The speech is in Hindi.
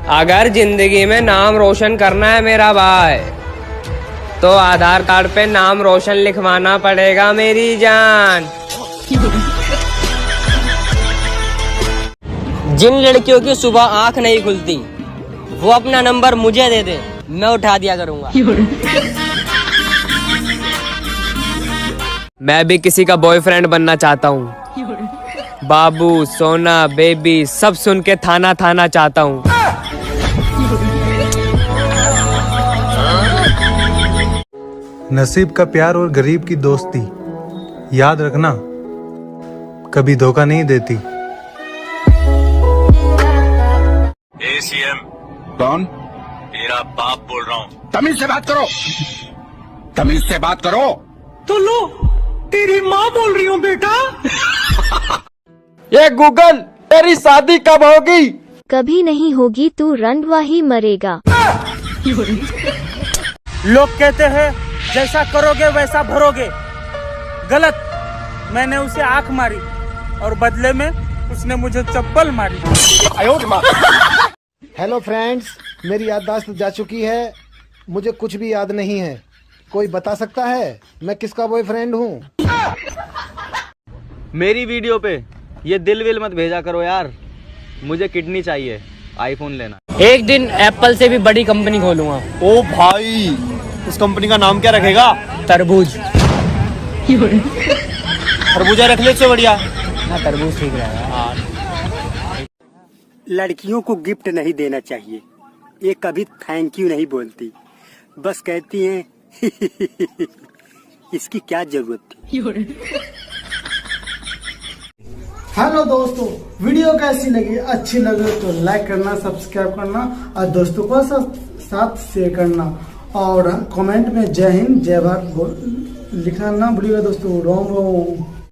अगर जिंदगी में नाम रोशन करना है मेरा भाई, तो आधार कार्ड पे नाम रोशन लिखवाना पड़ेगा मेरी जान। जिन लड़कियों की सुबह आंख नहीं खुलती, वो अपना नंबर मुझे दे दे, मैं उठा दिया करूंगा। मैं भी किसी का बॉयफ्रेंड बनना चाहता हूँ। बाबू, सोना, बेबी सब सुन के थाना थाना चाहता हूँ। नसीब का प्यार और गरीब की दोस्ती, याद रखना कभी धोखा नहीं देती। सीएम कौन? तेरा बाप बोल रहा हूँ। तमीज से बात करो, तमीज से बात करो। तो लो, तेरी माँ बोल रही हूँ बेटा। ये गूगल, तेरी शादी कब होगी? कभी नहीं होगी, तू रंडवा ही मरेगा। लोग कहते हैं जैसा करोगे वैसा भरोगे। गलत। मैंने उसे आंख मारी और बदले में उसने मुझे चप्पल मारी। हेलो फ्रेंड्स, मेरी याददाश्त जा चुकी है, मुझे कुछ भी याद नहीं है। कोई बता सकता है मैं किसका बॉयफ्रेंड हूँ? मेरी वीडियो पे ये दिल विल मत भेजा करो यार, मुझे किडनी चाहिए, आईफोन लेना। एक दिन एप्पल से भी बड़ी कंपनी खोलूंगा। ओ भाई, उस कंपनी का नाम क्या रखेगा? तरबूज। खरबूजा रख ले, इससे बढ़िया। हाँ, तरबूज ठीक रहेगा। लड़कियों को गिफ्ट नहीं देना चाहिए, ये कभी थैंक यू नहीं बोलती, बस कहती हैं इसकी क्या जरूरत थी। हेलो दोस्तों, वीडियो कैसी लगी? अच्छी लगे तो लाइक करना, सब्सक्राइब करना और दोस्तों को साथ शेयर करना और कमेंट में जय हिंद जय भारत लिखना ना भूलिएगा दोस्तों। रोम रोम।